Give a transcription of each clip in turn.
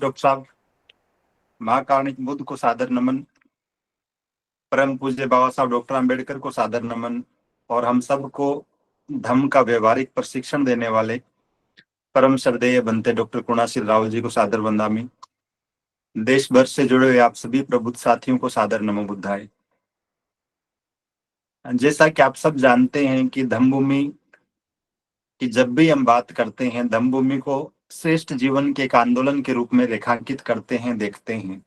Doctor साहब, महाकारुणिक बुद्ध को सादर नमन, परम पूज्य बाबा साहब डॉक्टर अंबेडकर को सादर नमन और हम सबको धम्म का व्यवहारिक प्रशिक्षण देने वाले परम श्रद्धेय बनते डॉक्टर कुणाशील राहुल जी को सादर वंदामी। देश भर से जुड़े हुए आप सभी प्रबुद्ध साथियों को सादर नमो बुद्धाय। जैसा कि आप सब जानते हैं कि धम्म भूमि की जब भी हम बात करते हैं, धम्म भूमि को श्रेष्ठ जीवन के एक आंदोलन के रूप में रेखांकित करते हैं, देखते हैं।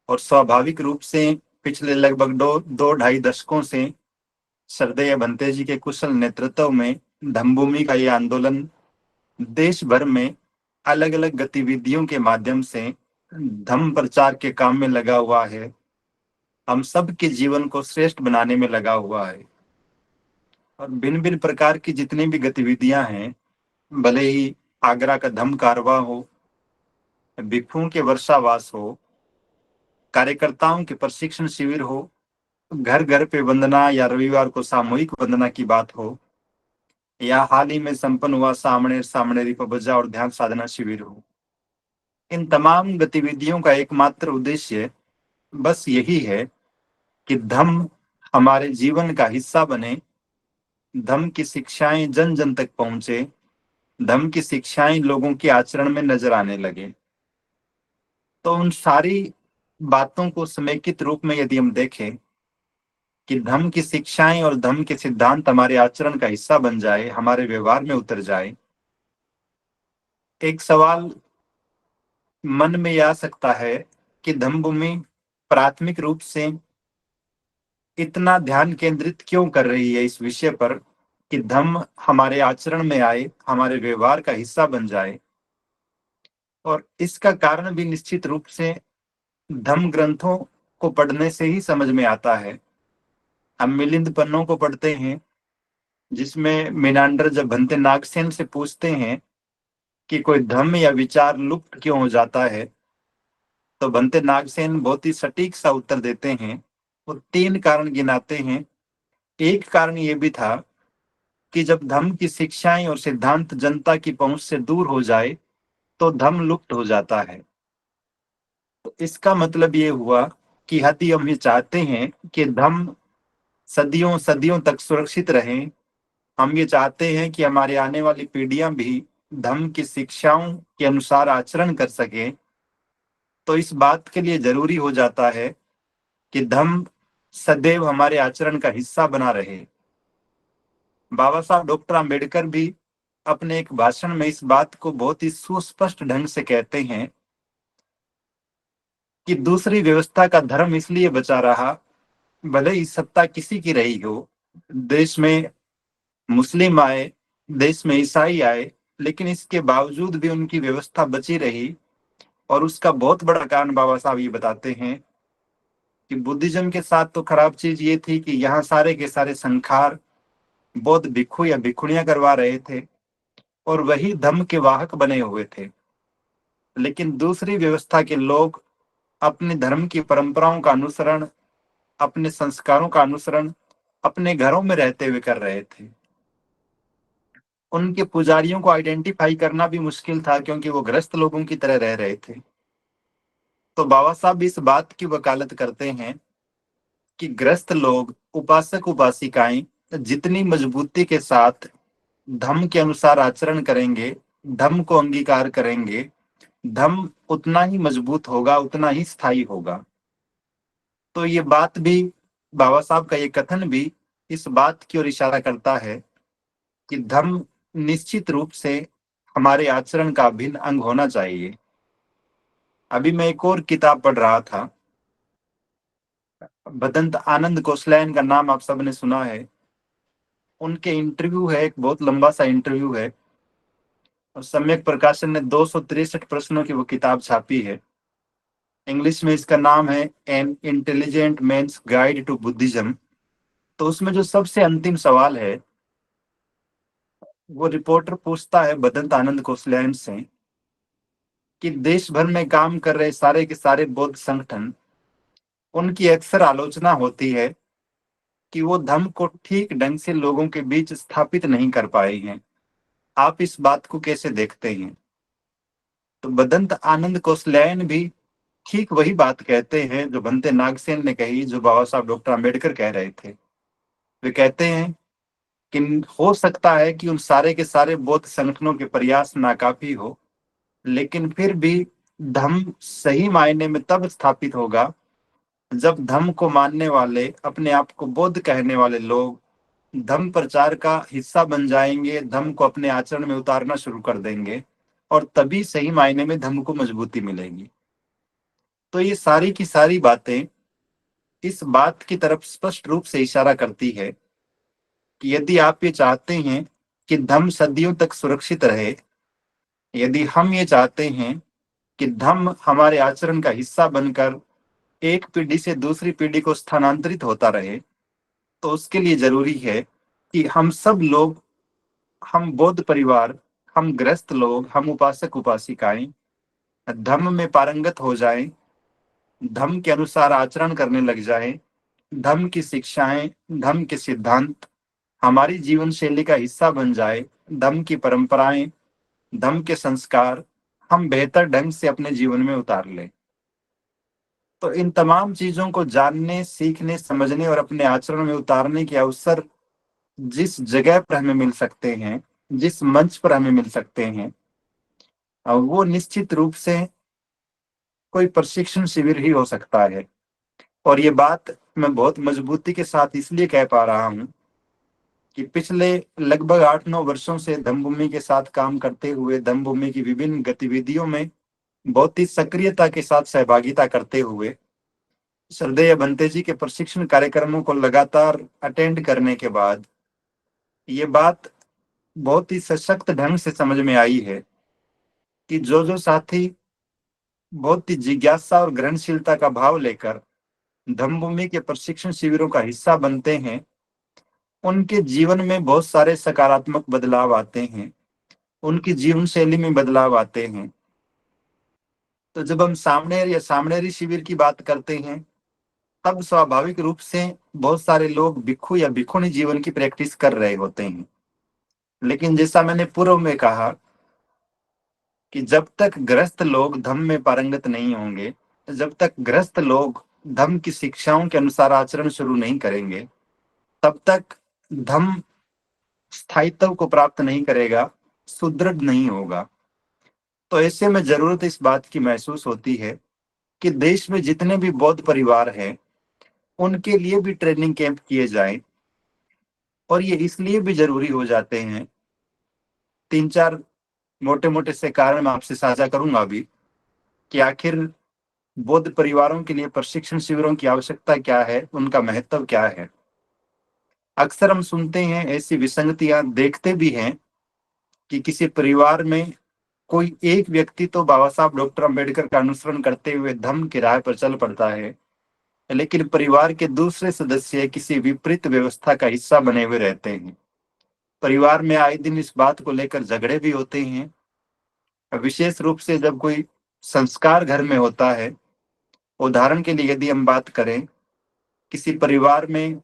और स्वाभाविक रूप से पिछले लगभग दो ढाई दशकों से श्रद्धेय भंते जी के कुशल नेतृत्व में धम्म भूमि का ये आंदोलन देश भर में अलग अलग गतिविधियों के माध्यम से धम्म प्रचार के काम में लगा हुआ है, हम सब के जीवन को श्रेष्ठ बनाने में लगा हुआ है। और भिन्न भिन्न प्रकार की जितनी भी गतिविधियां हैं, भले ही आगरा का धम्म कारवा हो, भिक्षुओं के वर्षावास हो, कार्यकर्ताओं के प्रशिक्षण शिविर हो, घर घर पे वंदना या रविवार को सामूहिक वंदना की बात हो, या हाल ही में संपन्न हुआ सामने सामने रिपबजा और ध्यान साधना शिविर हो, इन तमाम गतिविधियों का एकमात्र उद्देश्य बस यही है कि धम्म हमारे जीवन का हिस्सा बने, धम्म की शिक्षाएं जन जन तक पहुंचे, धम्म की शिक्षाएं लोगों के आचरण में नजर आने लगे। तो उन सारी बातों को समेकित रूप में यदि हम देखें कि धम्म की शिक्षाएं और धम्म के सिद्धांत हमारे आचरण का हिस्सा बन जाए, हमारे व्यवहार में उतर जाए, एक सवाल मन में आ सकता है कि धम्म भूमि प्राथमिक रूप से इतना ध्यान केंद्रित क्यों कर रही है इस विषय पर कि धम्म हमारे आचरण में आए, हमारे व्यवहार का हिस्सा बन जाए। और इसका कारण भी निश्चित रूप से धम्म ग्रंथों को पढ़ने से ही समझ में आता है। हम मिलिंद पन्नों को पढ़ते हैं, जिसमें मीनांडर जब भंते नागसेन से पूछते हैं कि कोई धम्म या विचार लुप्त क्यों हो जाता है, तो भंते नागसेन बहुत ही सटीक सा उत्तर देते हैं। वो 3 कारण गिनाते हैं। एक कारण ये भी था कि जब धम्म की शिक्षाएं और सिद्धांत जनता की पहुंच से दूर हो जाए तो धम्म लुप्त हो जाता है। तो इसका मतलब ये हुआ कि यदि हम ये चाहते हैं कि धम्म सदियों सदियों तक सुरक्षित रहे, हम ये चाहते हैं कि हमारे आने वाली पीढ़ियां भी धम्म की शिक्षाओं के अनुसार आचरण कर सके, तो इस बात के लिए जरूरी हो जाता है कि धम्म सदैव हमारे आचरण का हिस्सा बना रहे। बाबा साहब डॉक्टर अंबेडकर भी अपने एक भाषण में इस बात को बहुत ही सुस्पष्ट ढंग से कहते हैं कि दूसरी व्यवस्था का धर्म इसलिए बचा रहा, भले ही सत्ता किसी की रही हो, देश में मुस्लिम आए, देश में ईसाई आए, लेकिन इसके बावजूद भी उनकी व्यवस्था बची रही। और उसका बहुत बड़ा कारण बाबा साहब ये बताते हैं कि बुद्धिज्म के साथ तो खराब चीज ये थी कि यहाँ सारे के सारे संखार बौद्ध भिक्षु या भिक्षुणियां करवा रहे थे और वही धम्म के वाहक बने हुए थे। लेकिन दूसरी व्यवस्था के लोग अपने धर्म की परंपराओं का अनुसरण, अपने संस्कारों का अनुसरण अपने घरों में रहते हुए कर रहे थे। उनके पुजारियों को आइडेंटिफाई करना भी मुश्किल था, क्योंकि वो ग्रस्त लोगों की तरह रह रहे थे। तो बाबा साहब इस बात की वकालत करते हैं कि ग्रस्त लोग, उपासक उपासिकाएं जितनी मजबूती के साथ धम्म के अनुसार आचरण करेंगे, धम्म को अंगीकार करेंगे, धम्म उतना ही मजबूत होगा, उतना ही स्थायी होगा। तो ये बात भी, बाबा साहब का ये कथन भी इस बात की ओर इशारा करता है कि धम्म निश्चित रूप से हमारे आचरण का अभिन्न अंग होना चाहिए। अभी मैं एक और किताब पढ़ रहा था, भदंत आनंद गोसलैन का नाम आप सबने सुना है। उनके इंटरव्यू है, एक बहुत लंबा सा इंटरव्यू है, और सम्यक प्रकाशन ने 263 प्रश्नों की वो किताब छापी है। इंग्लिश में इसका नाम है an intelligent man's guide to Buddhism. तो उसमें जो सबसे अंतिम सवाल है, वो रिपोर्टर पूछता है भदंत आनंद गोसलैन से कि देश भर में काम कर रहे सारे के सारे बौद्ध संगठन, उनकी अक्सर आलोचना होती है कि वो धम्म को ठीक ढंग से लोगों के बीच स्थापित नहीं कर पाए हैं। आप इस बात को कैसे देखते हैं? तो बदंत आनंद कौशल्यायन भी ठीक वही बात कहते हैं जो भंते नागसेन ने कही, जो बाबा साहब डॉक्टर आम्बेडकर कह रहे थे। वे कहते हैं कि हो सकता है कि उन सारे के सारे बौद्ध संगठनों के प्रयास नाकाफी हो, लेकिन फिर भी धम्म सही मायने में तब स्थापित होगा जब धम्म को मानने वाले, अपने आप को बौद्ध कहने वाले लोग धम्म प्रचार का हिस्सा बन जाएंगे, धम्म को अपने आचरण में उतारना शुरू कर देंगे, और तभी सही मायने में धम्म को मजबूती मिलेगी। तो ये सारी की सारी बातें इस बात की तरफ स्पष्ट रूप से इशारा करती है कि यदि आप ये चाहते हैं कि धम्म सदियों तक सुरक्षित रहे, यदि हम ये चाहते हैं कि धम्म हमारे आचरण का हिस्सा बनकर एक पीढ़ी से दूसरी पीढ़ी को स्थानांतरित होता रहे, तो उसके लिए जरूरी है कि हम सब लोग, हम बौद्ध परिवार, हम गृहस्थ लोग, हम उपासक उपासिकाएं धम्म में पारंगत हो जाएं, धम्म के अनुसार आचरण करने लग जाएं, धम्म की शिक्षाएं, धम्म के सिद्धांत हमारी जीवन शैली का हिस्सा बन जाए, धम्म की परंपराएं, धम्म के संस्कार हम बेहतर ढंग से अपने जीवन में उतार लें। तो इन तमाम चीजों को जानने, सीखने, समझने और अपने आचरण में उतारने के अवसर जिस जगह पर हमें मिल सकते हैं, जिस मंच पर हमें मिल सकते हैं, वो निश्चित रूप से कोई प्रशिक्षण शिविर ही हो सकता है। और ये बात मैं बहुत मजबूती के साथ इसलिए कह पा रहा हूं कि पिछले लगभग 8-9 वर्षों से धम्मभूमि के साथ काम करते हुए, धम्मभूमि की विभिन्न गतिविधियों में बहुत ही सक्रियता के साथ सहभागिता करते हुए, श्रद्धेय भंते जी के प्रशिक्षण कार्यक्रमों को लगातार अटेंड करने के बाद ये बात बहुत ही सशक्त ढंग से समझ में आई है कि जो जो साथी बहुत ही जिज्ञासा और ग्रहणशीलता का भाव लेकर धम्मभूमि के प्रशिक्षण शिविरों का हिस्सा बनते हैं, उनके जीवन में बहुत सारे सकारात्मक बदलाव आते हैं, उनकी जीवन शैली में बदलाव आते हैं। तो जब हम सामनेर या सामनेरी शिविर की बात करते हैं, तब स्वाभाविक रूप से बहुत सारे लोग भिक्षु या भिक्षुणी जीवन की प्रैक्टिस कर रहे होते हैं। लेकिन जैसा मैंने पूर्व में कहा कि जब तक गृहस्थ लोग धम्म में पारंगत नहीं होंगे, जब तक गृहस्थ लोग धम्म की शिक्षाओं के अनुसार आचरण शुरू नहीं करेंगे, तब तक धम्म स्थायित्व को प्राप्त नहीं करेगा, सुदृढ़ नहीं होगा। तो ऐसे में जरूरत इस बात की महसूस होती है कि देश में जितने भी बौद्ध परिवार हैं, उनके लिए भी ट्रेनिंग कैंप किए जाएं। और ये इसलिए भी जरूरी हो जाते हैं, 3-4 मोटे मोटे से कारण मैं आपसे साझा करूंगा अभी, कि आखिर बौद्ध परिवारों के लिए प्रशिक्षण शिविरों की आवश्यकता क्या है, उनका महत्व क्या है। अक्सर हम सुनते हैं ऐसी विसंगतियां, देखते भी हैं कि किसी परिवार में कोई एक व्यक्ति तो बाबा साहब डॉक्टर अंबेडकर का अनुसरण करते हुए धम्म की राह पर चल पड़ता है, लेकिन परिवार के दूसरे सदस्य किसी विपरीत व्यवस्था का हिस्सा बने हुए रहते हैं। परिवार में आए दिन इस बात को लेकर झगड़े भी होते हैं, विशेष रूप से जब कोई संस्कार घर में होता है। उदाहरण के लिए यदि हम बात करें, किसी परिवार में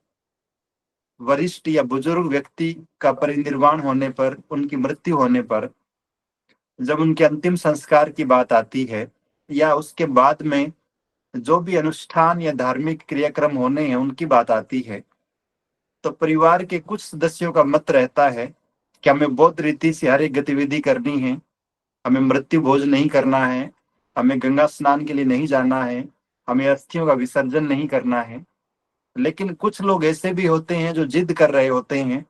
वरिष्ठ या बुजुर्ग व्यक्ति का परिनिर्वाण होने पर, उनकी मृत्यु होने पर, जब उनके अंतिम संस्कार की बात आती है या उसके बाद में जो भी अनुष्ठान या धार्मिक क्रियाक्रम होने हैं उनकी बात आती है, तो परिवार के कुछ सदस्यों का मत रहता है कि हमें बौद्ध रीति से हर एक गतिविधि करनी है, हमें मृत्यु भोज नहीं करना है, हमें गंगा स्नान के लिए नहीं जाना है, हमें अस्थियों का विसर्जन नहीं करना है। लेकिन कुछ लोग ऐसे भी होते हैं जो जिद कर रहे होते हैं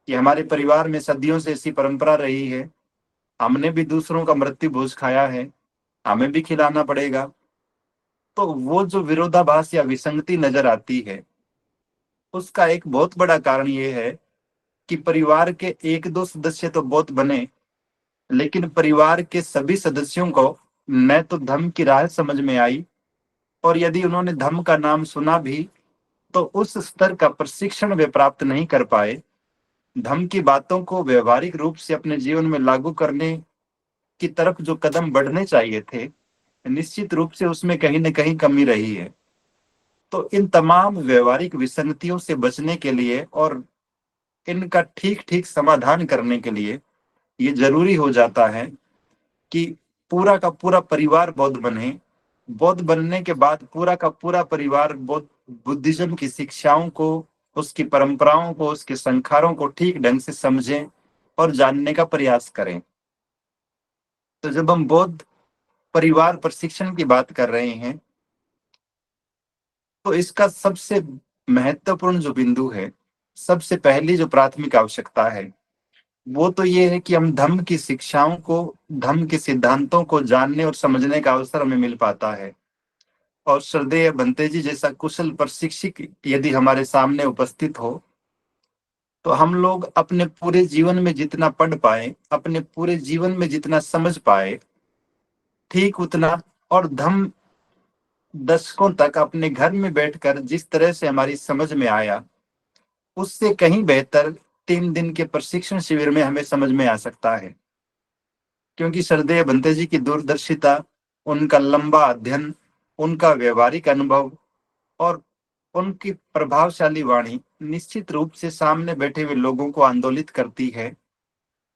कि हमारे परिवार में सदियों से ऐसी परंपरा रही है, हमने भी दूसरों का मृत्यु भोज खाया है, हमें भी खिलाना पड़ेगा। तो वो जो विरोधाभास या विसंगति नजर आती है, उसका एक बहुत बड़ा कारण ये है कि परिवार के 1-2 सदस्य तो बहुत बने, लेकिन परिवार के सभी सदस्यों को न तो धम्म की राह समझ में आई, और यदि उन्होंने धम्म का नाम सुना भी तो उस स्तर का प्रशिक्षण वे प्राप्त नहीं कर पाए। धम्म की बातों को व्यवहारिक रूप से अपने जीवन में लागू करने की तरफ जो कदम बढ़ने चाहिए थे, निश्चित रूप से उसमें कहीं न कहीं कमी रही है। तो इन तमाम व्यवहारिक विसंगतियों से बचने के लिए और इनका ठीक ठीक समाधान करने के लिए ये जरूरी हो जाता है कि पूरा का पूरा परिवार बौद्ध बने, बौद्ध बनने के बाद पूरा का पूरा परिवार बौद्ध बुद्धिज्म की शिक्षाओं को, उसकी परंपराओं को, उसके संस्कारों को ठीक ढंग से समझें और जानने का प्रयास करें। तो जब हम बौद्ध परिवार प्रशिक्षण की बात कर रहे हैं, तो इसका सबसे महत्वपूर्ण जो बिंदु है, सबसे पहली जो प्राथमिक आवश्यकता है, वो तो ये है कि हम धम्म की शिक्षाओं को, धम्म के सिद्धांतों को जानने और समझने का अवसर हमें मिल पाता है। और श्रद्धेय भंते जी जैसा कुशल प्रशिक्षक यदि हमारे सामने उपस्थित हो, तो हम लोग अपने पूरे जीवन में जितना पढ़ पाए, अपने पूरे जीवन में जितना समझ पाए, ठीक उतना, और धम्म दशकों तक अपने घर में बैठकर जिस तरह से हमारी समझ में आया, उससे कहीं बेहतर 3 दिन के प्रशिक्षण शिविर में हमें समझ में आ सकता है। क्योंकि श्रद्धेय भंते जी की दूरदर्शिता, उनका लंबा अध्ययन, उनका व्यवहारिक अनुभव और उनकी प्रभावशाली वाणी निश्चित रूप से सामने बैठे हुए लोगों को आंदोलित करती है,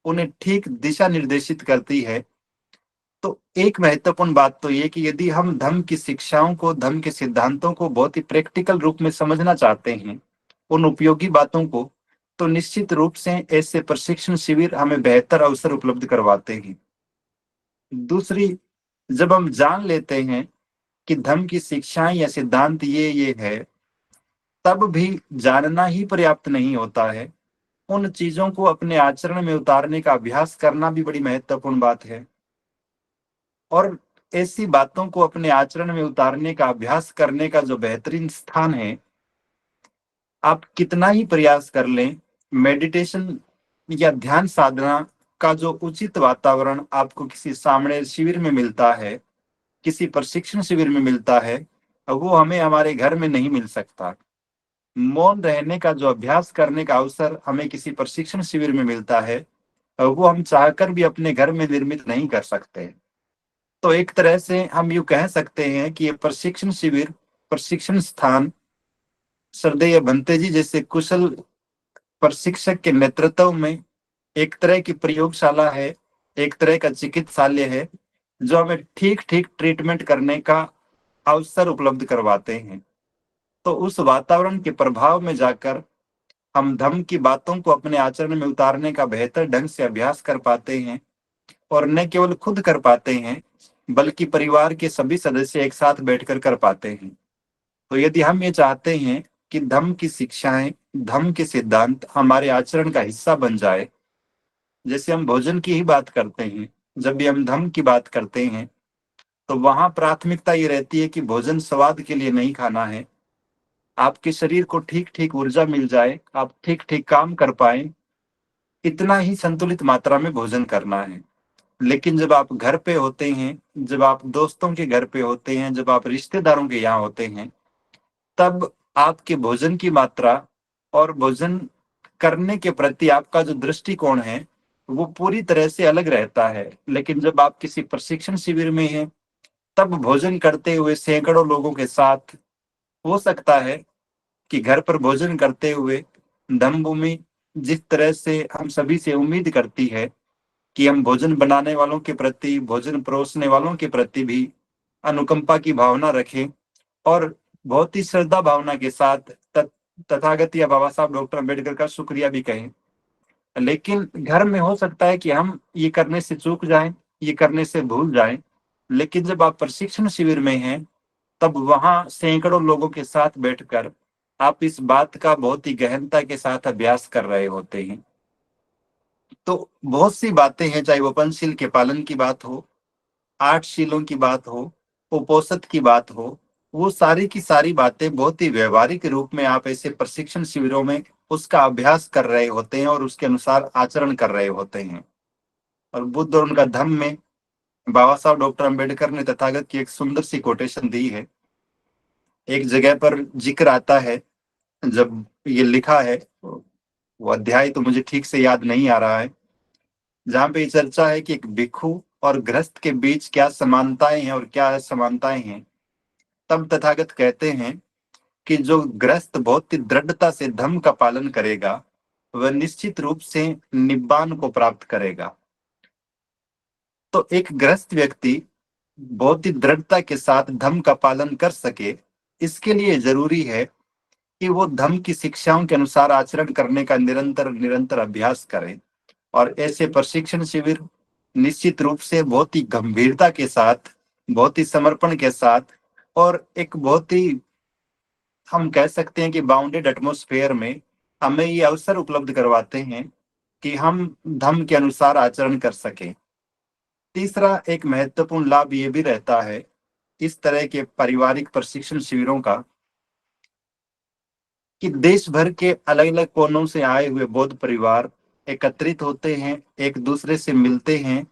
उन्हें ठीक दिशा निर्देशित करती है। तो एक महत्वपूर्ण बात तो ये कि यदि हम धम्म की शिक्षाओं को, धम्म के सिद्धांतों को बहुत ही प्रैक्टिकल रूप में समझना चाहते हैं, उन उपयोगी बातों को, तो निश्चित रूप से ऐसे प्रशिक्षण शिविर हमें बेहतर अवसर उपलब्ध करवाते हैं। दूसरी, जब हम जान लेते हैं कि धम्म की शिक्षाएं या सिद्धांत ये है, तब भी जानना ही पर्याप्त नहीं होता है। उन चीजों को अपने आचरण में उतारने का अभ्यास करना भी बड़ी महत्वपूर्ण बात है। और ऐसी बातों को अपने आचरण में उतारने का अभ्यास करने का जो बेहतरीन स्थान है, आप कितना ही प्रयास कर लें, मेडिटेशन या ध्यान साधना का जो उचित वातावरण आपको किसी सामने शिविर में मिलता है, किसी प्रशिक्षण शिविर में मिलता है, वो हमें हमारे घर में नहीं मिल सकता। मौन रहने का जो अभ्यास करने का अवसर हमें किसी प्रशिक्षण शिविर में मिलता है, वो हम चाहकर भी अपने घर में निर्मित नहीं कर सकते। तो एक तरह से हम यूं कह सकते हैं कि ये प्रशिक्षण शिविर, प्रशिक्षण स्थान श्रद्धेय भंते जी जैसे कुशल प्रशिक्षक के नेतृत्व में एक तरह की प्रयोगशाला है, एक तरह का चिकित्सालय है, जो हमें ठीक ठीक ट्रीटमेंट करने का अवसर उपलब्ध करवाते हैं। तो उस वातावरण के प्रभाव में जाकर हम धम्म की बातों को अपने आचरण में उतारने का बेहतर ढंग से अभ्यास कर पाते हैं, और न केवल खुद कर पाते हैं, बल्कि परिवार के सभी सदस्य एक साथ बैठकर कर पाते हैं। तो यदि हम ये चाहते हैं कि धम्म की शिक्षाएं, धम्म के सिद्धांत हमारे आचरण का हिस्सा बन जाए, जैसे हम भोजन की ही बात करते हैं, जब भी हम धम्म की बात करते हैं, तो वहां प्राथमिकता ये रहती है कि भोजन स्वाद के लिए नहीं खाना है, आपके शरीर को ठीक ठीक ऊर्जा मिल जाए, आप ठीक ठीक काम कर पाए, इतना ही संतुलित मात्रा में भोजन करना है। लेकिन जब आप घर पे होते हैं, जब आप दोस्तों के घर पे होते हैं, जब आप रिश्तेदारों के यहाँ होते हैं, तब आपके भोजन की मात्रा और भोजन करने के प्रति आपका जो दृष्टिकोण है, वो पूरी तरह से अलग रहता है। लेकिन जब आप किसी प्रशिक्षण शिविर में हैं, तब भोजन करते हुए सैकड़ों लोगों के साथ, हो सकता है कि घर पर भोजन करते हुए धम्मभूमि जिस तरह से हम सभी से उम्मीद करती है कि हम भोजन बनाने वालों के प्रति, भोजन परोसने वालों के प्रति भी अनुकंपा की भावना रखें, और बहुत ही श्रद्धा भावना के साथ तथागत या बाबा साहब डॉक्टर अम्बेडकर का शुक्रिया भी कहें। लेकिन घर में हो सकता है कि हम ये करने से चूक जाएं, ये करने से भूल जाएं। लेकिन जब आप प्रशिक्षण शिविर में हैं, तब वहां सैकड़ों लोगों के साथ बैठकर आप इस बात का बहुत ही गहनता के साथ अभ्यास कर रहे होते हैं। तो बहुत सी बातें हैं, चाहे वो पंचशील के पालन की बात हो, 8 शीलों की बात हो, उपोषित की बात हो, वो सारी की सारी बातें बहुत ही व्यवहारिक रूप में आप ऐसे प्रशिक्षण शिविरों में उसका अभ्यास कर रहे होते हैं और उसके अनुसार आचरण कर रहे होते हैं। और बुद्ध और उनका धम्म में बाबा साहब डॉक्टर अम्बेडकर ने तथागत की एक सुंदर सी कोटेशन दी है। एक जगह पर जिक्र आता है, जब ये लिखा है, वो अध्याय तो मुझे ठीक से याद नहीं आ रहा है, जहां पे चर्चा है कि एक भिक्षु और गृहस्थ के बीच क्या समानताएं हैं और क्या असमानताएं हैं। तब तथागत कहते हैं कि जो गृहस्थ बहुत ही दृढ़ता से धम्म का पालन करेगा, वह निश्चित रूप से निब्बान को प्राप्त करेगा। तो एक गृहस्थ व्यक्ति बहुत ही दृढ़ता के साथ धर्म का पालन कर सके, इसके लिए जरूरी है कि वो धर्म की शिक्षाओं के अनुसार आचरण करने का निरंतर निरंतर अभ्यास करे। और ऐसे प्रशिक्षण शिविर निश्चित रूप से बहुत ही गंभीरता के साथ, बहुत ही समर्पण के साथ और एक बहुत ही, हम कह सकते हैं कि बाउंडेड एटमॉस्फेयर में हमें ये अवसर उपलब्ध करवाते हैं कि हम धर्म के अनुसार आचरण कर सकें। तीसरा एक महत्वपूर्ण लाभ ये भी रहता है इस तरह के पारिवारिक प्रशिक्षण शिविरों का, कि देश भर के अलग अलग कोनों से आए हुए बौद्ध परिवार एकत्रित होते हैं, एक दूसरे से मिलते हैं।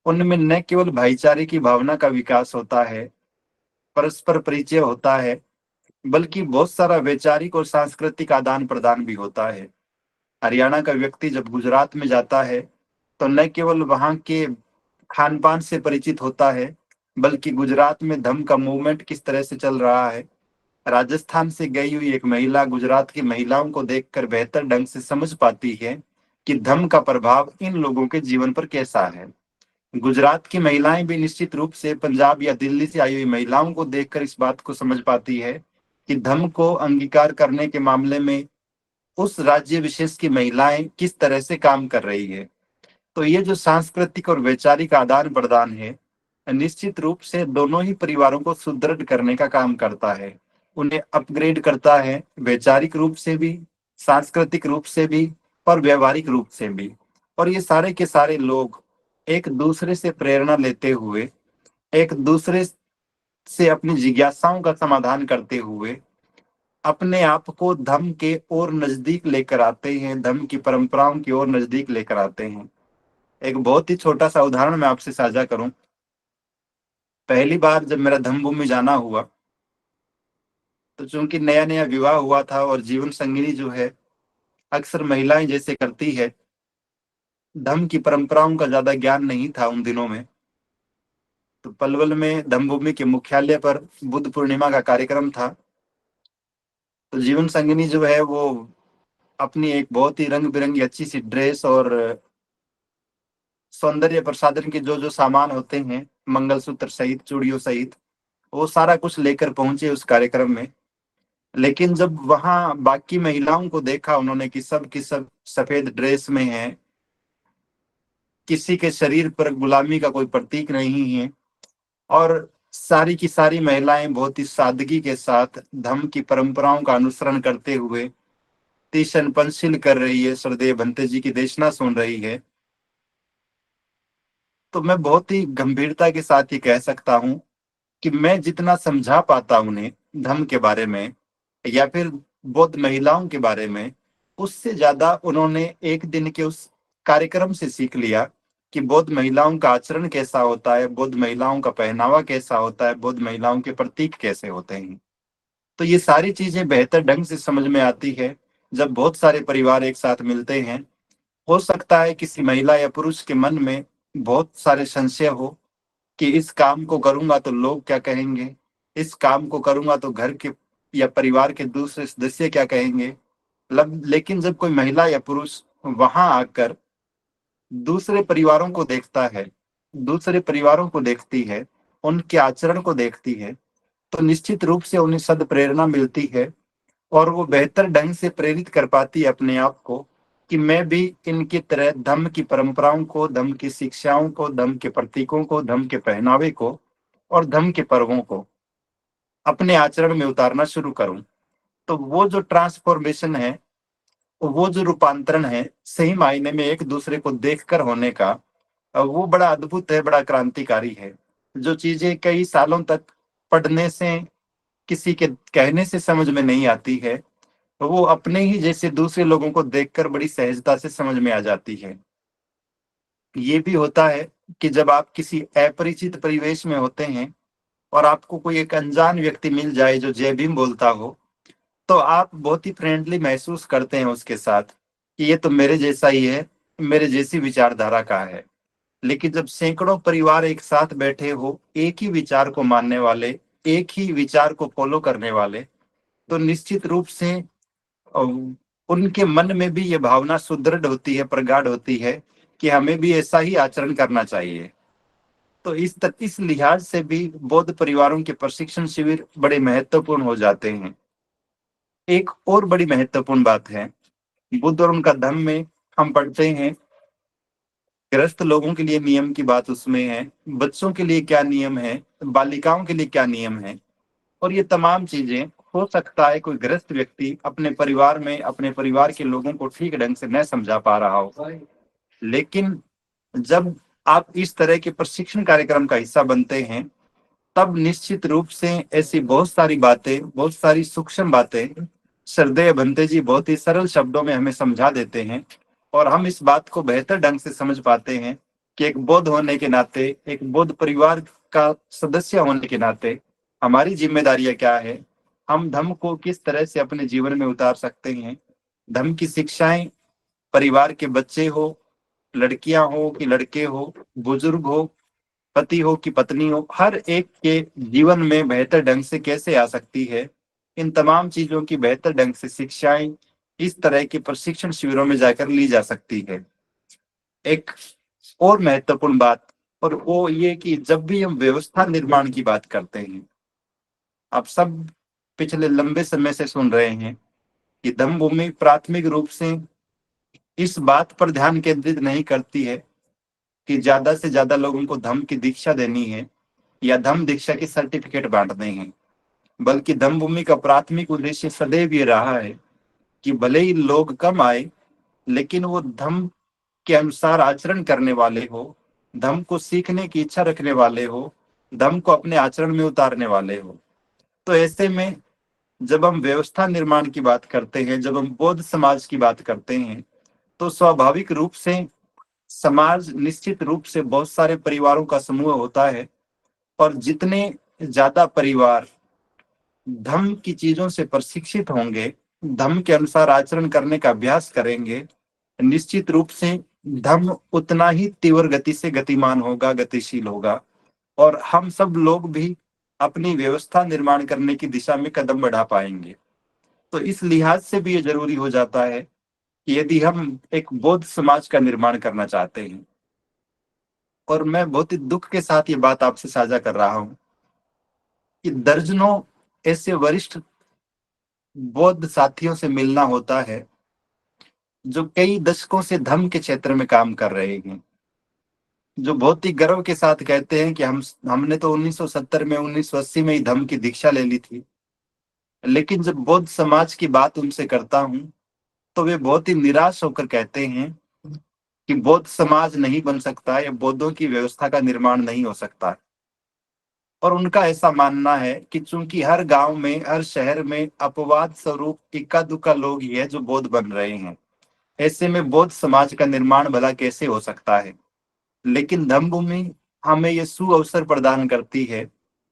उनमें न केवल भाईचारे की भावना का विकास होता है, परस्पर परिचय होता है, बल्कि बहुत सारा वैचारिक और सांस्कृतिक आदान प्रदान भी होता है। हरियाणा का व्यक्ति जब गुजरात में जाता है तो न केवल वहाँ के खान पान से परिचित होता है, बल्कि गुजरात में धम्म का मूवमेंट किस तरह से चल रहा है। राजस्थान से गई हुई एक महिला गुजरात की महिलाओं को देखकर बेहतर ढंग से समझ पाती है कि धम्म का प्रभाव इन लोगों के जीवन पर कैसा है। गुजरात की महिलाएं भी निश्चित रूप से पंजाब या दिल्ली से आई हुई महिलाओं को देखकर इस बात को समझ पाती है कि धर्म को अंगीकार करने के मामले में उस राज्य विशेष की महिलाएं किस तरह से काम कर रही है। तो ये जो सांस्कृतिक और वैचारिक आदान प्रदान है, निश्चित रूप से दोनों ही परिवारों को सुदृढ़ करने का काम करता है, उन्हें अपग्रेड करता है, वैचारिक रूप से भी, सांस्कृतिक रूप से भी और व्यवहारिक रूप से भी। और ये सारे के सारे लोग एक दूसरे से प्रेरणा लेते हुए, एक दूसरे से अपनी जिज्ञासाओं का समाधान करते हुए अपने आप को धर्म के और नजदीक लेकर आते हैं, धर्म की परंपराओं की ओर नजदीक लेकर आते हैं। एक बहुत ही छोटा सा उदाहरण मैं आपसे साझा करूं। पहली बार जब मेरा धम्म भूमि जाना हुआ, तो चूंकि नया नया विवाह हुआ था और जीवन संगिनी जो है अक्सर महिलाएं जैसे करती है, धम्म की परंपराओं का ज्यादा ज्ञान नहीं था उन दिनों में। तो पलवल में धम्म भूमि के मुख्यालय पर बुद्ध पूर्णिमा का कार्यक्रम था। तो जीवन संगिनी जो है वो अपनी एक बहुत ही रंग बिरंगी अच्छी सी ड्रेस और सौंदर्य प्रसाधन के जो जो सामान होते हैं, मंगलसूत्र सहित, चूड़ियों सहित, वो सारा कुछ लेकर पहुंचे उस कार्यक्रम में। लेकिन जब वहां बाकी महिलाओं को देखा उन्होंने कि सब की सब सफेद ड्रेस में है, किसी के शरीर पर गुलामी का कोई प्रतीक नहीं है, और सारी की सारी महिलाएं बहुत ही सादगी के साथ धम्म की परंपराओं का अनुसरण करते हुए तीक्ष्ण पंचशील कर रही है, श्रद्धेय भंते जी की देशना सुन रही है, तो मैं बहुत ही गंभीरता के साथ ये कह सकता हूँ कि मैं जितना समझा पाता उन्हें धर्म के बारे में या फिर बौद्ध महिलाओं के बारे में, उससे ज्यादा उन्होंने एक दिन के उस कार्यक्रम से सीख लिया कि बौद्ध महिलाओं का आचरण कैसा होता है, बौद्ध महिलाओं का पहनावा कैसा होता है, बौद्ध महिलाओं के प्रतीक कैसे होते हैं। तो ये सारी चीजें बेहतर ढंग से समझ में आती है जब बहुत सारे परिवार एक साथ मिलते हैं। हो सकता है किसी महिला या पुरुष के मन में बहुत सारे संशय हो कि इस काम को करूंगा तो लोग क्या कहेंगे, इस काम को करूंगा तो घर के या परिवार के दूसरे सदस्य क्या कहेंगे। लेकिन जब कोई महिला या पुरुष वहां आकर दूसरे परिवारों को देखता है, दूसरे परिवारों को देखती है, उनके आचरण को देखती है, तो निश्चित रूप से उन्हें सद प्रेरणा मिलती है और वो बेहतर ढंग से प्रेरित कर पाती है अपने आप को कि मैं भी इनकी तरह धम्म की परंपराओं को, धम्म की शिक्षाओं को, धम्म के प्रतीकों को, धम्म के पहनावे को और धम्म के पर्वों को अपने आचरण में उतारना शुरू करूं। तो वो जो ट्रांसफॉर्मेशन है, वो जो रूपांतरण है, सही मायने में एक दूसरे को देखकर होने का, वो बड़ा अद्भुत है, बड़ा क्रांतिकारी है। जो चीजें कई सालों तक पढ़ने से, किसी के कहने से समझ में नहीं आती है, वो अपने ही जैसे दूसरे लोगों को देखकर बड़ी सहजता से समझ में आ जाती है। ये भी होता है कि जब आप किसी अपरिचित परिवेश में होते हैं और आपको कोई एक अनजान व्यक्ति मिल जाए जो जय भीम बोलता हो, तो आप बहुत ही फ्रेंडली महसूस करते हैं उसके साथ कि ये तो मेरे जैसा ही है, मेरे जैसी विचारधारा का है। लेकिन जब सैकड़ों परिवार एक साथ बैठे हो, एक ही विचार को मानने वाले, एक ही विचार को फॉलो करने वाले, तो निश्चित रूप से उनके मन में भी ये भावना सुदृढ़ होती है, प्रगाढ़ होती है कि हमें भी ऐसा ही आचरण करना चाहिए। तो इस लिहाज से भी बौद्ध परिवारों के प्रशिक्षण शिविर बड़े महत्वपूर्ण हो जाते हैं। एक और बड़ी महत्वपूर्ण बात है, बुद्ध और उनका धर्म में हम पढ़ते हैं गृहस्थ लोगों के लिए नियम की बात उसमें है, बच्चों के लिए क्या नियम है, बालिकाओं के लिए क्या नियम है। और ये तमाम चीजें हो सकता है कोई गृहस्थ व्यक्ति अपने परिवार में अपने परिवार के लोगों को ठीक ढंग से न समझा पा रहा हो, लेकिन जब आप इस तरह के प्रशिक्षण कार्यक्रम का हिस्सा बनते हैं तब निश्चित रूप से ऐसी बहुत सारी बातें, बहुत सारी सूक्ष्म बातें श्रद्धेय भंते जी बहुत ही सरल शब्दों में हमें समझा देते हैं और हम इस बात को बेहतर ढंग से समझ पाते हैं कि एक बौद्ध होने के नाते, एक बौद्ध परिवार का सदस्य होने के नाते हमारी जिम्मेदारियां क्या है, हम धर्म को किस तरह से अपने जीवन में उतार सकते हैं। धर्म की शिक्षाएं परिवार के बच्चे हो, लड़कियां हो कि लड़के हो, बुजुर्ग हो, पति हो कि पत्नी हो, हर एक के जीवन में बेहतर ढंग से कैसे आ सकती है, इन तमाम चीजों की बेहतर ढंग से शिक्षाएं इस तरह के प्रशिक्षण शिविरों में जाकर ली जा सकती है। एक और महत्वपूर्ण बात, और वो ये कि जब भी हम व्यवस्था निर्माण की बात करते हैं, आप सब पिछले लंबे समय से सुन रहे हैं कि धम्मभूमि प्राथमिक रूप से इस बात पर ध्यान केंद्रित नहीं करती है कि ज्यादा से ज्यादा लोगों को धम्म की दीक्षा देनी है या धम्म दीक्षा के सर्टिफिकेट बांटने हैं, बल्कि धम्मभूमि का प्राथमिक उद्देश्य सदैव ये रहा है कि भले ही लोग कम आए लेकिन वो धम्म के अनुसार आचरण करने वाले हो, धम्म को सीखने की इच्छा रखने वाले हो, धम्म को अपने आचरण में उतारने वाले हो। तो ऐसे में जब हम व्यवस्था निर्माण की बात करते हैं, जब हम बौद्ध समाज की बात करते हैं, तो स्वाभाविक रूप से समाज निश्चित रूप से बहुत सारे परिवारों का समूह होता है और जितने ज्यादा परिवार धम्म की चीजों से प्रशिक्षित होंगे, धम्म के अनुसार आचरण करने का अभ्यास करेंगे, निश्चित रूप से धम्म उतना ही तीव्र गति से गतिमान होगा, गतिशील होगा और हम सब लोग भी अपनी व्यवस्था निर्माण करने की दिशा में कदम बढ़ा पाएंगे। तो इस लिहाज से भी ये जरूरी हो जाता है कि यदि हम एक बौद्ध समाज का निर्माण करना चाहते हैं, और मैं बहुत ही दुख के साथ ये बात आपसे साझा कर रहा हूं कि दर्जनों ऐसे वरिष्ठ बौद्ध साथियों से मिलना होता है जो कई दशकों से धम्म के क्षेत्र में काम कर रहे हैं, जो बहुत ही गर्व के साथ कहते हैं कि हमने तो 1970 में 1980 में ही धम्म की दीक्षा ले ली थी। लेकिन जब बौद्ध समाज की बात उनसे करता हूं तो वे बहुत ही निराश होकर कहते हैं कि बौद्ध समाज नहीं बन सकता या बौद्धों की व्यवस्था का निर्माण नहीं हो सकता। और उनका ऐसा मानना है कि चूंकि हर गांव में, हर शहर में अपवाद स्वरूप इक्का दुक्का लोग ही है जो बौद्ध बन रहे हैं, ऐसे में बौद्ध समाज का निर्माण भला कैसे हो सकता है। लेकिन धम्मभूमि हमें ये सुअवसर प्रदान करती है।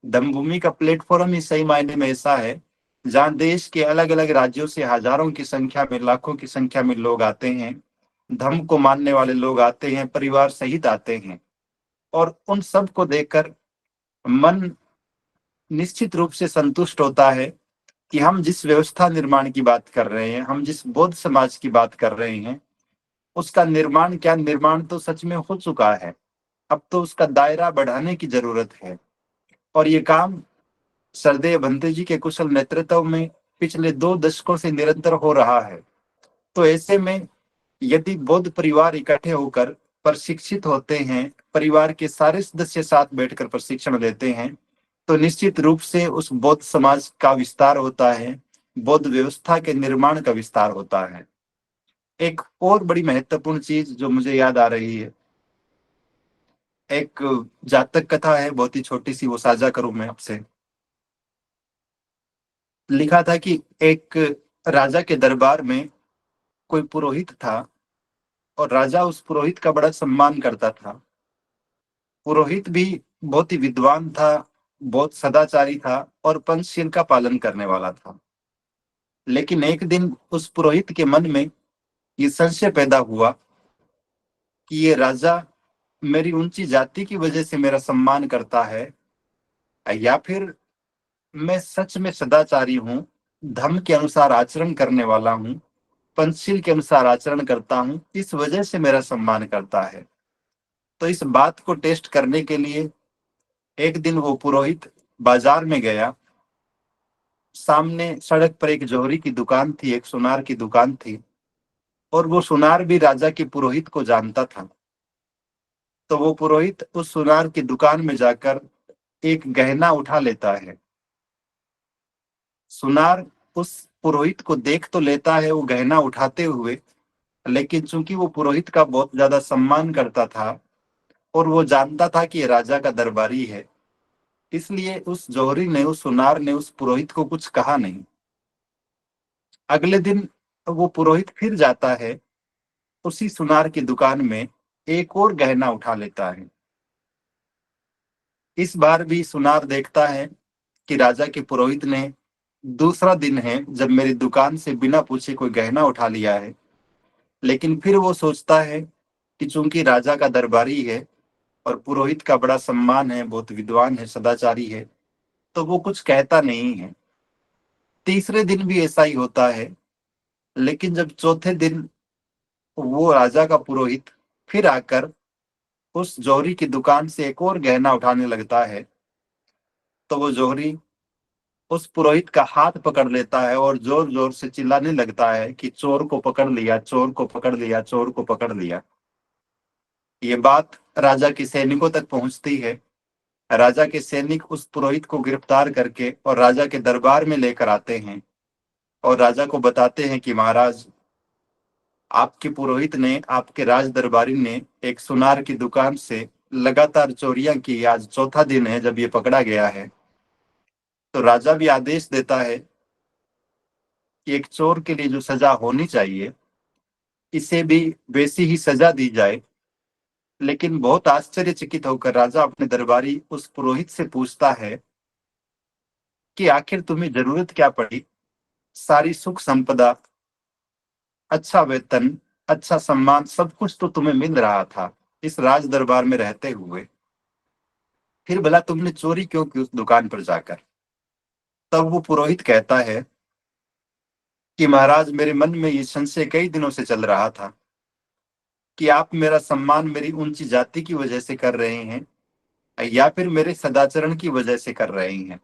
धम्मभूमि का प्लेटफॉर्म ही सही मायने में ऐसा है जहाँ देश के अलग अलग राज्यों से हजारों की संख्या में, लाखों की संख्या में लोग आते हैं, धर्म को मानने वाले लोग आते हैं, परिवार सहित आते हैं और उन सब को देखकर मन निश्चित रूप से संतुष्ट होता है कि हम जिस व्यवस्था निर्माण की बात कर रहे हैं, हम जिस बौद्ध समाज की बात कर रहे हैं, उसका निर्माण क्या, निर्माण तो सच में हो चुका है। अब तो उसका दायरा बढ़ाने की जरूरत है और ये काम सरदेय भंते जी के कुशल नेतृत्व में पिछले 2 दशकों से निरंतर हो रहा है। तो ऐसे में यदि बौद्ध परिवार इकट्ठे होकर प्रशिक्षित होते हैं, परिवार के सारे सदस्य साथ बैठकर प्रशिक्षण लेते हैं, तो निश्चित रूप से उस बौद्ध समाज का विस्तार होता है, बौद्ध व्यवस्था के निर्माण का विस्तार होता है। एक और बड़ी महत्वपूर्ण चीज जो मुझे याद आ रही है, एक जातक कथा है, बहुत ही छोटी सी, वो साझा करूं मैं आपसे। लिखा था कि एक राजा के दरबार में कोई पुरोहित था और राजा उस पुरोहित का बड़ा सम्मान करता था। पुरोहित भी बहुत ही विद्वान था, बहुत सदाचारी था और पंचशील का पालन करने वाला था। लेकिन एक दिन उस पुरोहित के मन में ये संशय पैदा हुआ कि ये राजा मेरी ऊंची जाति की वजह से मेरा सम्मान करता है या फिर मैं सच में सदाचारी हूँ, धर्म के अनुसार आचरण करने वाला हूँ, पंचशील के अनुसार आचरण करता हूँ, इस वजह से मेरा सम्मान करता है। तो इस बात को टेस्ट करने के लिए एक दिन वो पुरोहित बाजार में गया। सामने सड़क पर एक जौहरी की दुकान थी, एक सुनार की दुकान थी, और वो सुनार भी राजा के पुरोहित को जानता था। तो वो पुरोहित उस सुनार की दुकान में जाकर एक गहना उठा लेता है। सुनार उस पुरोहित को देख तो लेता है वो गहना उठाते हुए, लेकिन चूंकि वो पुरोहित का बहुत ज्यादा सम्मान करता था और वो जानता था कि ये राजा का दरबारी है, इसलिए उस जौहरी ने, उस सुनार ने उस पुरोहित को कुछ कहा नहीं। अगले दिन वो पुरोहित फिर जाता है, उसी सुनार की दुकान में एक और गहना उठा लेता है। इस बार भी सुनार देखता है कि राजा के पुरोहित ने दूसरा दिन है जब मेरी दुकान से बिना पूछे कोई गहना उठा लिया है। लेकिन फिर वो सोचता है कि चूंकि राजा का दरबारी है और पुरोहित का बड़ा सम्मान है, बहुत विद्वान है, सदाचारी है, तो वो कुछ कहता नहीं है। तीसरे दिन भी ऐसा ही होता है। लेकिन जब चौथे दिन वो राजा का पुरोहित फिर आकर उस जौहरी की दुकान से एक और गहना उठाने लगता है, तो वो जौहरी उस पुरोहित का हाथ पकड़ लेता है और जोर जोर से चिल्लाने लगता है कि चोर को पकड़ लिया, चोर को पकड़ लिया, चोर को पकड़ लिया। ये बात राजा के सैनिकों तक पहुंचती है। राजा के सैनिक उस पुरोहित को गिरफ्तार करके और राजा के दरबार में लेकर आते हैं और राजा को बताते हैं कि महाराज, आपके पुरोहित ने, आपके राज दरबारी ने एक सुनार की दुकान से लगातार चोरियां की। आज चौथा दिन है जब ये पकड़ा गया है। तो राजा भी आदेश देता है कि एक चोर के लिए जो सजा होनी चाहिए, इसे भी वैसी ही सजा दी जाए। लेकिन बहुत आश्चर्यचकित होकर राजा अपने दरबारी उस पुरोहित से पूछता है कि आखिर तुम्हें जरूरत क्या पड़ी? सारी सुख संपदा, अच्छा वेतन, अच्छा सम्मान, सब कुछ तो तुम्हें मिल रहा था इस राज दरबार में रहते हुए। फिर भला तुमने चोरी क्यों की उस दुकान पर जाकर? तब वो पुरोहित कहता है कि महाराज, मेरे मन में ये संशय कई दिनों से चल रहा था कि आप मेरा सम्मान मेरी ऊंची जाति की वजह से कर रहे हैं या फिर मेरे सदाचरण की वजह से कर रहे हैं।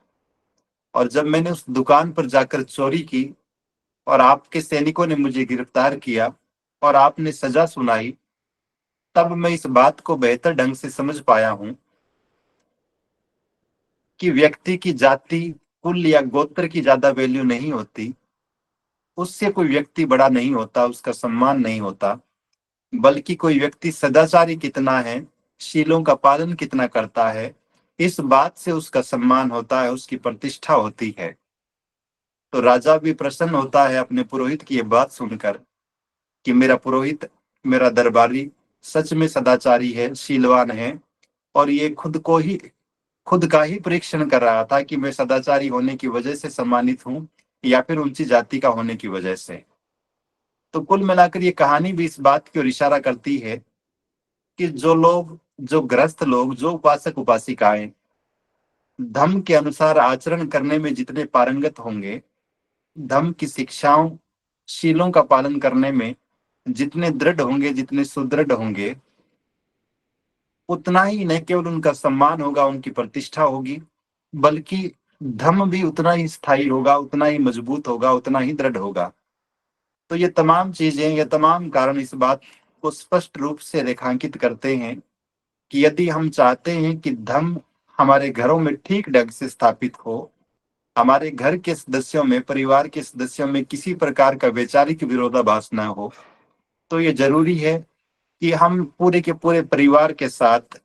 और जब मैंने उस दुकान पर जाकर चोरी की और आपके सैनिकों ने मुझे गिरफ्तार किया और आपने सजा सुनाई, तब मैं इस बात को बेहतर ढंग से समझ पाया हूं कि व्यक्ति की जाति, कुल या गोत्र की ज्यादा वैल्यू नहीं होती। उससे कोई व्यक्ति बड़ा नहीं होता, उसका सम्मान नहीं होता, बल्कि कोई व्यक्ति सदाचारी कितना है, शीलों का पालन कितना करता है, इस बात से उसका सम्मान होता है, उसकी प्रतिष्ठा होती है। तो राजा भी प्रसन्न होता है अपने पुरोहित की ये बात सुनकर कि मेरा पुरोहित, मेरा दरबारी सच में सदाचारी है, शीलवान है, और ये खुद का ही परीक्षण कर रहा था कि मैं सदाचारी होने की वजह से सम्मानित हूं या फिर ऊंची जाति का होने की वजह से। तो कुल मिलाकर ये कहानी भी इस बात की ओर इशारा करती है कि जो लोग, जो ग्रस्त लोग, जो उपासक उपासिकाएं धर्म के अनुसार आचरण करने में जितने पारंगत होंगे, धर्म की शिक्षाओं, शीलों का पालन करने में जितने दृढ़ होंगे, जितने सुदृढ़ होंगे, उतना ही न केवल उनका सम्मान होगा, उनकी प्रतिष्ठा होगी, बल्कि धर्म भी उतना ही स्थायी होगा, उतना ही मजबूत होगा, उतना ही दृढ़ होगा। तो ये तमाम चीजें, ये तमाम कारण इस बात को स्पष्ट रूप से रेखांकित करते हैं कि यदि हम चाहते हैं कि धर्म हमारे घरों में ठीक ढंग से स्थापित हो, हमारे घर के सदस्यों में, परिवार के सदस्यों में किसी प्रकार का वैचारिक विरोधाभास ना हो, तो ये जरूरी है कि हम पूरे के पूरे परिवार के साथ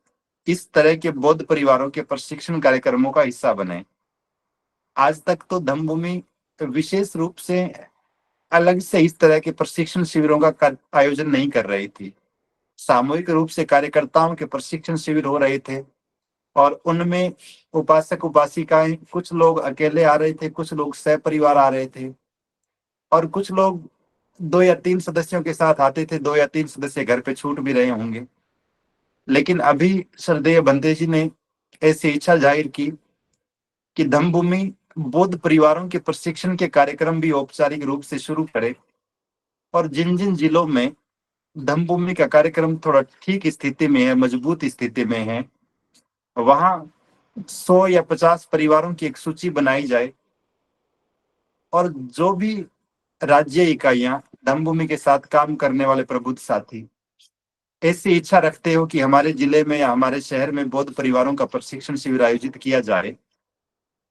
इस तरह के बौद्ध परिवारों के प्रशिक्षण कार्यक्रमों का हिस्सा बने। आज तक तो धम्मभूमि विशेष रूप से अलग से इस तरह के प्रशिक्षण शिविरों का आयोजन नहीं कर रही थी। सामूहिक रूप से कार्यकर्ताओं के प्रशिक्षण शिविर हो रहे थे और उनमें उपासक उपासिकाएं, कुछ लोग अकेले आ रहे थे, कुछ लोग सह परिवार आ रहे थे, और कुछ लोग 2 या 3 सदस्यों के साथ आते थे, 2 या 3 सदस्य घर पे छूट भी रहे होंगे। लेकिन अभी श्रद्धेय बंदे जी ने ऐसी इच्छा जाहिर की कि धम्मभूमि बौद्ध परिवारों के प्रशिक्षण के कार्यक्रम भी औपचारिक रूप से शुरू करे, और जिन जिन जिलों में धम्मभूमि का कार्यक्रम थोड़ा ठीक स्थिति में है, मजबूत स्थिति में है, वहां 100 या 50 परिवारों की एक सूची बनाई जाए और जो भी राज्य इकाइयां धम्मभूमि के साथ काम करने वाले प्रबुद्ध साथी ऐसी इच्छा रखते हो कि हमारे जिले में या हमारे शहर में बौद्ध परिवारों का प्रशिक्षण शिविर आयोजित किया जाए,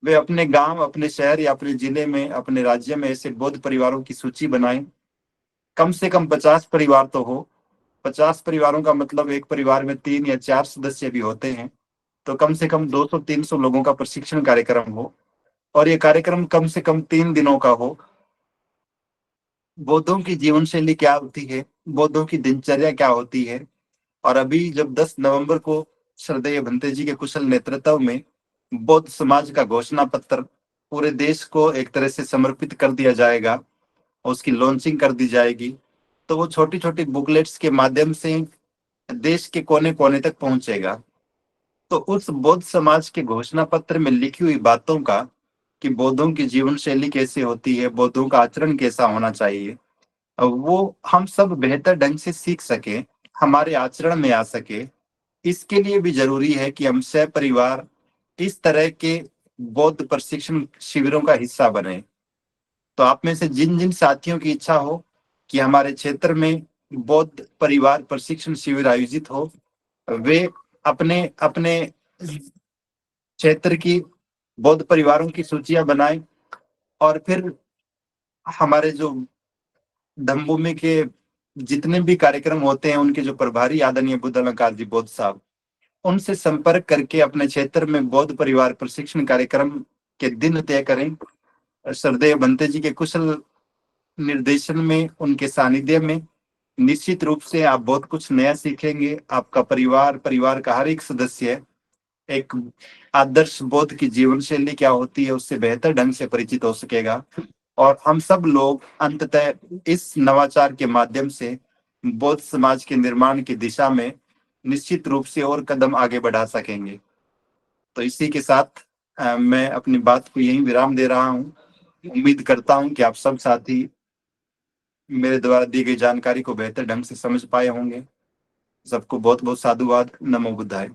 वे अपने गांव, अपने शहर या अपने जिले में, अपने राज्य में ऐसे बौद्ध परिवारों की सूची बनाएं। कम से कम 50 परिवार तो हो। 50 परिवारों का मतलब एक परिवार में 3 या 4 सदस्य भी होते हैं, तो कम से कम 200-300 लोगों का प्रशिक्षण कार्यक्रम हो और ये कार्यक्रम कम से कम 3 दिनों का हो। बौद्धों की जीवन शैली क्या होती है, बौद्धों की दिनचर्या क्या होती है, और अभी जब 10 नवंबर को श्रद्धेय भंते जी के कुशल नेतृत्व में बौद्ध समाज का घोषणा पत्र पूरे देश को एक तरह से समर्पित कर दिया जाएगा और उसकी लॉन्चिंग कर दी जाएगी, तो वो छोटी छोटी बुकलेट्स के माध्यम से देश के कोने कोने तक पहुंचेगा। तो उस बौद्ध समाज के घोषणा पत्र में लिखी हुई बातों का, कि बौद्धों की जीवन शैली कैसे होती है, बौद्धों का आचरण कैसा होना चाहिए, वो हम सब बेहतर ढंग से सीख सके, हमारे आचरण में आ सके। इसके लिए भी जरूरी है कि हम सह परिवार इस तरह के बौद्ध प्रशिक्षण शिविरों का हिस्सा बने। तो आप में से जिन जिन साथियों की इच्छा हो कि हमारे क्षेत्र में बौद्ध परिवार प्रशिक्षण शिविर आयोजित हो, वे अपने अपने क्षेत्र की बौद्ध परिवारों की सूचियां बनाएं और फिर हमारे जो धम्मभूमि के जितने भी कार्यक्रम होते हैं उनके जो प्रभारी आदरणीय बुद्ध अलंकार जी बौद्ध साहब, उनसे संपर्क करके अपने क्षेत्र में बौद्ध परिवार प्रशिक्षण कार्यक्रम के दिन तय करें। श्रद्धेय भंते जी के कुशल निर्देशन में, उनके सानिध्य में निश्चित रूप से आप बहुत कुछ नया सीखेंगे। आपका परिवार, परिवार का हर एक सदस्य एक आदर्श बौद्ध की जीवन शैली क्या होती है उससे बेहतर ढंग से परिचित हो सकेगा और हम सब लोग अंततः इस नवाचार के माध्यम से बौद्ध समाज के निर्माण की दिशा में निश्चित रूप से और कदम आगे बढ़ा सकेंगे। तो इसी के साथ मैं अपनी बात को यहीं विराम दे रहा हूँ। उम्मीद करता हूँ कि आप सब साथी मेरे द्वारा दी गई जानकारी को बेहतर ढंग से समझ पाए होंगे। सबको बहुत बहुत साधुवाद। नमो बुद्धाय।